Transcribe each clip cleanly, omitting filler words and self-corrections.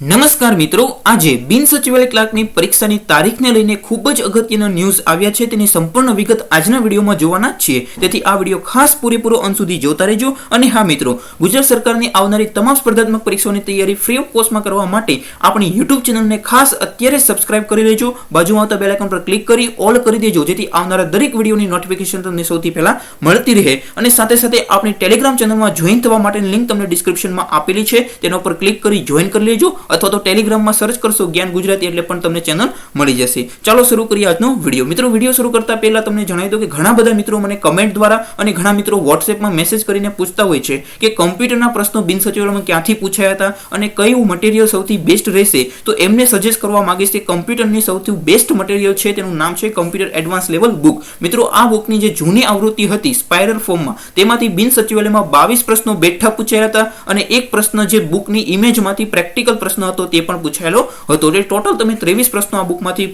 નમસ્કાર મિત્રો, આજે બિન સચિવાલય ક્લાર્કની પરીક્ષાની તારીખને લઈને ખૂબ જ અગત્યના ન્યૂઝ આવ્યા છે. તેની સંપૂર્ણ વિગત આજના વિડીયોમાં જોવાના જ છીએ. તેથી આ વિડીયો ખાસ પૂરેપૂરો અંત સુધી જોતા રહેજો. અને હા મિત્રો, ગુજરાત સરકારની આવનારી તમામ સ્પર્ધાત્મક પરીક્ષાઓની તૈયારી ફ્રી ઓફ કોસ્ટમાં કરવા માટે આપણી યુટ્યુબ ચેનલને ખાસ અત્યારે સબસ્ક્રાઇબ કરી લેજો. બાજુમાં આવતા બેલ આઇકન પર ક્લિક કરી ઓલ કરી દેજો, જેથી આવનારા દરેક વિડીયોની નોટિફિકેશન તમને સૌથી પહેલા મળતી રહે. અને સાથે સાથે આપણી ટેલિગ્રામ ચેનલમાં જોઈન થવા માટેની લિંક તમને ડિસ્ક્રિપ્શનમાં આપેલી છે, તેના ઉપર ક્લિક કરી જોઈન કરી લેજો. અથવા તો ટેલિગ્રામમાં સર્ચ કરશો જ્ઞાન ગુજરાતી એટલે પણ તમને ચેનલ મળી જશે. ચાલો શરૂ કરીએ આજનો વિડીયો. મિત્રો, વિડીયો શરૂ કરતા પહેલા તમને જણાવી દઉં કે ઘણા બધા મિત્રો મને કમેન્ટ દ્વારા અને ઘણા મિત્રો વોટ્સએપમાં મેસેજ કરીને પૂછતા હોય છે કે કમ્પ્યુટરના પ્રશ્નો બિન સચિવાલયમાં ક્યાંથી પૂછાયા હતા અને કયું મટીરિયલ સૌથી બેસ્ટ રહેશે. તો એમને સજેસ્ટ કરવા માંગીશ કે કમ્પ્યુટરની સૌથી બેસ્ટ મટીરિયલ છે, તેનું નામ છે કમ્પ્યુટર એડવાન્સ લેવલ બુક. મિત્રો, આ બુકની જે જૂની આવૃત્તિ હતી સ્પાઇરલ ફોર્મમાં, તેમાંથી બિન સચિવાલયમાં 22 પ્રશ્નો બેઠા પૂછાયા હતા અને એક પ્રશ્ન જે બુકની ઇમેજમાંથી પ્રેક્ટિકલ પ્રશ્ન હતો તે પણ પૂછાયેલો હતો. એટલે ટોટલ તમે 23 પ્રશ્નો આ બુકમાંથી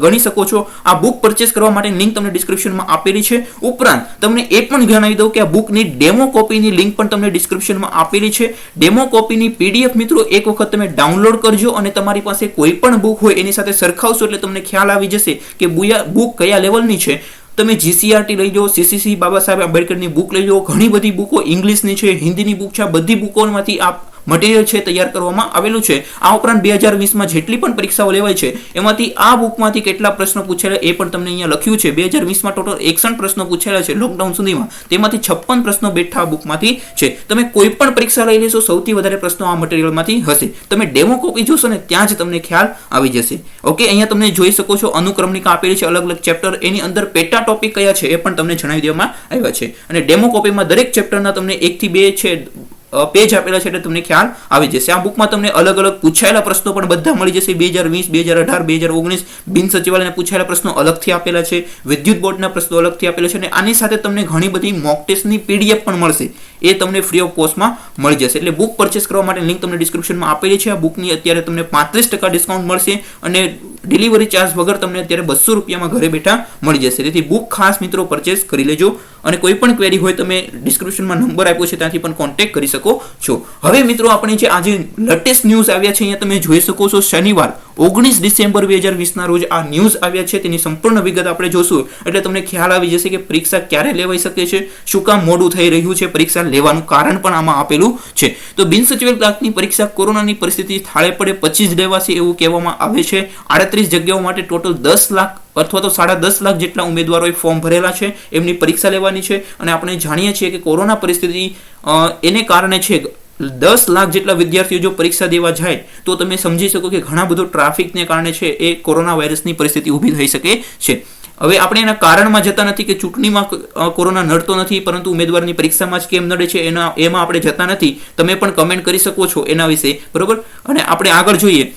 ગણી શકો છો. આ બુક પરચેસ કરવા માટે લિંક તમને ડિસ્ક્રિપ્શનમાં આપેલી છે. ઉપરાંત તમને એ પણ જણાવી દઉં કે આ બુકની ડેમો કોપીની લિંક પણ તમને ડિસ્ક્રિપ્શનમાં આપેલી છે. ડેમો કોપીની પીડીએફ મિત્રો એક વખત તમે ડાઉનલોડ કરજો અને તમારી પાસે કોઈ પણ બુક હોય એની સાથે સરખાવશો એટલે તમને ખ્યાલ આવી જશે કે બુક કયા લેવલની છે. તમે જીસીઆરટી લઈ જાઓ, સીસીસી બાબા સાહેબ આંબેડકરની બુક લઈ જાઓ, ઘણી બધી બુકો ઇંગ્લિશની છે, હિન્દીની બુક છે. આ બધી બુકોમાંથી આ મટીરિયલ છે તૈયાર કરવામાં આવેલું છે. આ ઉપરાંત 2020માં જેટલી પણ પરીક્ષાઓ લેવાય છે એમાંથી આ બુકમાંથી કેટલા પ્રશ્નો પૂછેલા એ પણ તમને અહીંયા લખ્યું છે. 2020માં ટોટલ 61 પ્રશ્નો પૂછેલા છે લોકડાઉન સુધીમાં, તેમાંથી 56 પ્રશ્નો બેઠા આ બુકમાંથી છે. તમે કોઈ પણ પરીક્ષા લઈ લેશો સૌથી વધારે પ્રશ્નો આ મટીરિયલમાંથી હશે. તમે ડેમો કોપી જોશો ને ત્યાં જ તમને ખ્યાલ આવી જશે. ઓકે, અહીંયા તમે જોઈ શકો છો અનુક્રમણિકા આપેલી છે, અલગ અલગ ચેપ્ટર, એની અંદર પેટા ટોપિક કયા છે એ પણ તમને જણાવી દેવામાં આવ્યા છે. અને ડેમો કોપીમાં દરેક ચેપ્ટરના તમને 1 થી 2 છે પેજ આપેલા છે એટલે તમને ખ્યાલ આવી જશે. આ બુકમાં તમને અલગ અલગ પૂછાયેલા પ્રશ્નો પણ બધા મળી જશે. 2020, 2018, 2019 બિન સચિવાલયના પૂછાયેલા પ્રશ્નો અલગથી આપેલા છે, વિદ્યુત બોર્ડના પ્રશ્નો અલગથી આપેલા છે. અને આની સાથે તમને ઘણી બધી મોક ટેસ્ટની પીડીએફ પણ મળશે. એ તમને ફ્રી ઓફ કોસ્ટમાં મળી જશે. એટલે બુક પરચેસ કરવા માટે લિંક તમને ડિસ્ક્રિપ્શનમાં આપેલી છે. આ બુકની અત્યારે તમને 35% ડિસ્કાઉન્ટ મળશે અને ડિલિવરી ચાર્જ વગર તમને અત્યારે 200 રૂપિયામાં ઘરે બેઠા મળી જશે. તેથી બુક ખાસ મિત્રો પરચેસ કરી લેજો. અને કોઈ પણ ક્વેરી હોય તમે ડિસ્ક્રિપ્શનમાં નંબર આપ્યો છે ત્યાંથી પણ કોન્ટેક્ટ કરી શકો છો. હવે મિત્રો, આપણે જે આજે લેટેસ્ટ ન્યૂઝ આવ્યા છે અહીંયા તમે જોઈ શકો છો. શનિવાર 19 ડિસેમ્બર 2020ના રોજ આ ન્યૂઝ આવ્યા છે. તેની સંપૂર્ણ વિગત આપણે જોશું એટલે તમને ખ્યાલ આવી જશે કે પરીક્ષા ક્યારે લેવાઈ શકે છે, શું કામ મોડું થઈ રહ્યું છે, પરીક્ષા લેવાનું કારણ પણ આમાં આપેલું છે. તો બિન સચિવાલય ક્લાર્કની પરીક્ષા કોરોનાની પરિસ્થિતિ થાળે પડે પછી જ લેવાશે એવું કહેવામાં આવે છે. 38 જગ્યાઓ માટે ટોટલ 10 લાખ અથવા તો 10.5 લાખ જેટલા ઉમેદવારોએ ફોર્મ ભરેલા છે. એમની પરીક્ષા લેવાની છે. અને આપણે જાણીએ છીએ કે કોરોના પરિસ્થિતિ એને કારણે છે 10 લાખ જેટલા વિદ્યાર્થીઓ જો પરીક્ષા દેવા જાય તો તમે સમજી શકો કે ઘણા બધો ટ્રાફિકને કારણે છે એ કોરોના વાયરસની પરિસ્થિતિ ઊભી થઈ શકે છે. હવે આપણે એના કારણમાં જતા નથી કે ચૂંટણીમાં કોરોના નડતો નથી, પરંતુ ઉમેદવારની પરીક્ષામાં જ કેમ નડે છે એમાં આપણે જતા નથી. તમે પણ કમેન્ટ કરી શકો છો એના વિશે, બરોબર. અને આપણે આગળ જોઈએ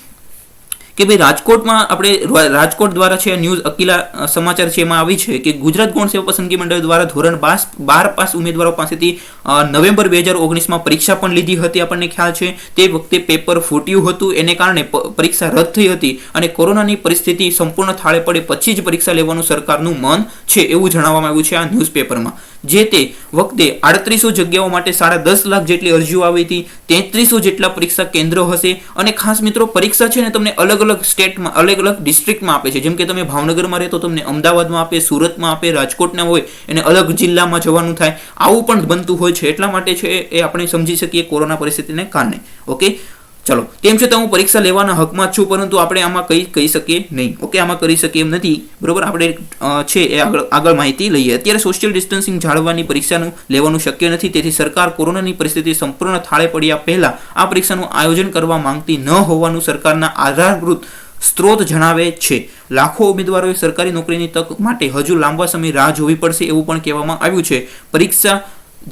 કે ભાઈ રાજકોટ દ્વારા છે ન્યૂઝ અકીલા સમાચાર છે એમાં આવી છે કે ગુજરાત ગૌણ સેવા પસંદગી મંડળ દ્વારા ધોરણ 12 પાસ ઉમેદવારો પાસેથી નવેમ્બર 2019માં પરીક્ષા પણ લીધી હતી. આપણને ખ્યાલ છે તે વખતે પેપર ફૂટ્યું હતું, એને કારણે પરીક્ષા રદ થઈ હતી. અને કોરોનાની પરિસ્થિતિ સંપૂર્ણ થાળે પડે પછી જ પરીક્ષા લેવાનું સરકારનું મન છે એવું જણાવવામાં આવ્યું છે આ ન્યૂઝપેપરમાં. જે તે વખતે 3800 જગ્યાઓ માટે 10.5 લાખ જેટલી અરજીઓ આવી હતી. 3300 જેટલા પરીક્ષા કેન્દ્રો હશે. અને ખાસ મિત્રો, પરીક્ષા છે ને તમને અલગ અલગ સ્ટેટમાં, અલગ અલગ ડિસ્ટ્રિક્ટમાં આપે છે. જેમ કે તમે ભાવનગરમાં રહે તો તમને અમદાવાદમાં આપે, સુરતમાં આપે, રાજકોટના હોય એને અલગ જિલ્લામાં જવાનું થાય. આવું પણ બનતું હોય છે. એટલા માટે છે એ આપણે સમજી શકીએ કોરોના પરિસ્થિતિને કારણે. ઓકે, ચલો, તેમ છતાં હું પરીક્ષા લેવાના હકમાં જ છું, પરંતુ આપણે આમાં કંઈ કહી શકીએ નહીં. ઓકે, આમાં કરી શકીએ એમ નથી, બરોબર. આપણે છે એ આગળ માહિતી લઈએ. અત્યારે સોશિયલ ડિસ્ટન્સિંગ જાળવવાની પરીક્ષાનું લેવાનું શક્ય નથી. તેથી સરકાર કોરોનાની પરિસ્થિતિ સંપૂર્ણ થાળે પડ્યા પહેલા આ પરીક્ષાનું આયોજન કરવા માંગતી ન હોવાનું સરકારના આધારભૂત સ્ત્રોત જણાવે છે. લાખો ઉમેદવારોએ સરકારી નોકરીની તક માટે હજુ લાંબા સમય રાહ જોવી પડશે એવું પણ કહેવામાં આવ્યું છે. પરીક્ષા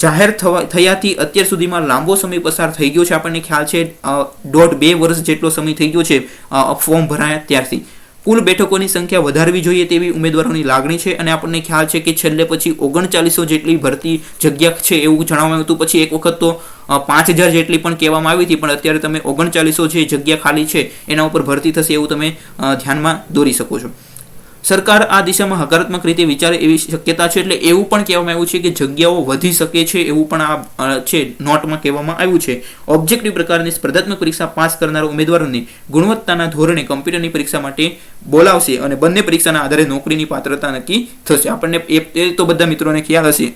જાહેર થયાથી અત્યાર સુધીમાં લાંબો સમય પસાર થઈ ગયો છે. આપણને ખ્યાલ છે 1.5-2 વર્ષ જેટલો સમય થઈ ગયો છે ફોર્મ ભરાયા ત્યારથી. કુલ બેઠકોની સંખ્યા વધારવી જોઈએ તેવી ઉમેદવારોની લાગણી છે. અને આપણને ખ્યાલ છે કે છેલ્લે પછી 3900 જેટલી ભરતી જગ્યા છે એવું જણાવવામાં હતું. પછી એક વખત તો 5000 જેટલી પણ કહેવામાં આવી હતી, પણ અત્યારે તમે 3900 જે જગ્યા ખાલી છે એના ઉપર ભરતી થશે એવું તમે ધ્યાનમાં દોરી શકો છો. સરકાર આ દિશામાં હકારાત્મક રીતે વિચારે એવી શક્યતા છે. એટલે એવું પણ કહેવામાં આવ્યું છે કે જગ્યાઓ વધી શકે છે, એવું પણ આ છે નોટમાં કહેવામાં આવ્યું છે. ઓબ્જેક્ટિવ પ્રકારની સ્પર્ધાત્મક પરીક્ષા પાસ કરનારા ઉમેદવારોને ગુણવત્તાના ધોરણે કમ્પ્યુટરની પરીક્ષા માટે બોલાવશે અને બંને પરીક્ષાના આધારે નોકરીની પાત્રતા નક્કી થશે. આપણને એ તો બધા મિત્રોને ખ્યાલ હશે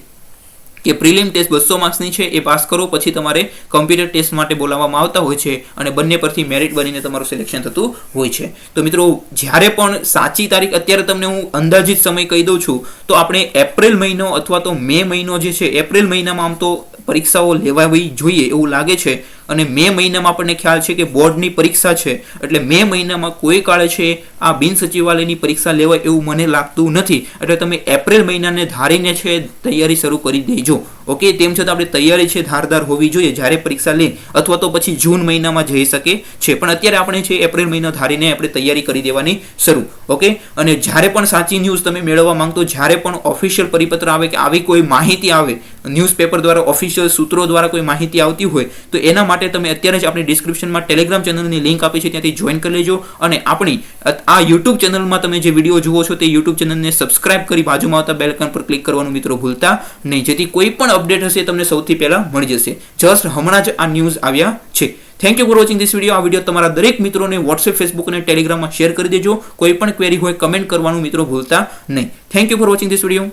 કે પ્રિલિમ ટેસ્ટ 200 માર્ક્સની છે, એ પાસ કરો પછી તમારે કમ્પ્યુટર ટેસ્ટ માટે બોલાવવામાં આવતા હોય છે અને બંને પરથી મેરિટ બનીને તમારું સિલેક્શન થતું હોય છે. તો મિત્રો જ્યારે પણ સાચી તારીખ અત્યારે તમને હું અંદાજિત સમય કહી દઉં છું, તો આપણે એપ્રિલ મહિનો અથવા તો મે મહિનો જે છે, એપ્રિલ મહિનામાં આમ તો પરીક્ષાઓ લેવાવી જોઈએ એવું લાગે છે અને મે મહિનામાં આપણને ખ્યાલ છે કે બોર્ડની પરીક્ષા છે, એટલે મે મહિનામાં કોઈ કાળે છે આ બિન સચિવાલયની પરીક્ષા લેવાય એવું મને લાગતું નથી. એટલે તમે એપ્રિલ મહિનાને ધારીને છે તૈયારી શરૂ કરી દેજો. ઓકે, તેમ છતાં આપણે તૈયારી છે ધારદાર હોવી જોઈએ જ્યારે પરીક્ષા લે, અથવા તો પછી જૂન મહિનામાં જઈ શકે છે, પણ અત્યારે આપણે છે એપ્રિલ મહિનો ધારીને આપણે તૈયારી કરી દેવાની શરૂ. ઓકે, અને જ્યારે પણ સાચી ન્યૂઝ તમે મેળવવા માંગતો, જ્યારે પણ ઓફિશિયલ પરિપત્ર આવે કે આવી કોઈ માહિતી આવે ન્યૂઝપેપર દ્વારા, ઓફિશિયલ સૂત્રો દ્વારા કોઈ માહિતી આવતી હોય, તો એના માટે તમે અત્યારે જ આપણી ડિસ્ક્રિપ્શનમાં ટેલિગ્રામ ચેનલની લિંક આપી છે, ત્યાંથી જોઈન કરી લેજો. અને આપણી આ યુટ્યુબ ચેનલમાં તમે જે વિડીયો જુઓ છો તે યુટ્યુબ ચેનલને સબસ્ક્રાઇબ કરી બાજુમાં આવતા બેલ આઇકન પર ક્લિક કરવાનું મિત્રો ભૂલતા નહીં, જેથી કોઈ પણ અપડેટ હશે તમને સૌથી પહેલા મળી જશે. જસ્ટ હમણાં જ આ ન્યૂઝ આવ્યા છે. Thank you for watching this video. આ વિડીયો તમારા દરેક મિત્રોને વોટ્સએપ, ફેસબુક અને ટેલિગ્રામમાં શેર કરી દેજો. કોઈ પણ ક્વેરી હોય કમેન્ટ કરવાનું મિત્રો ભૂલતા નહીં. Thank you for watching this video.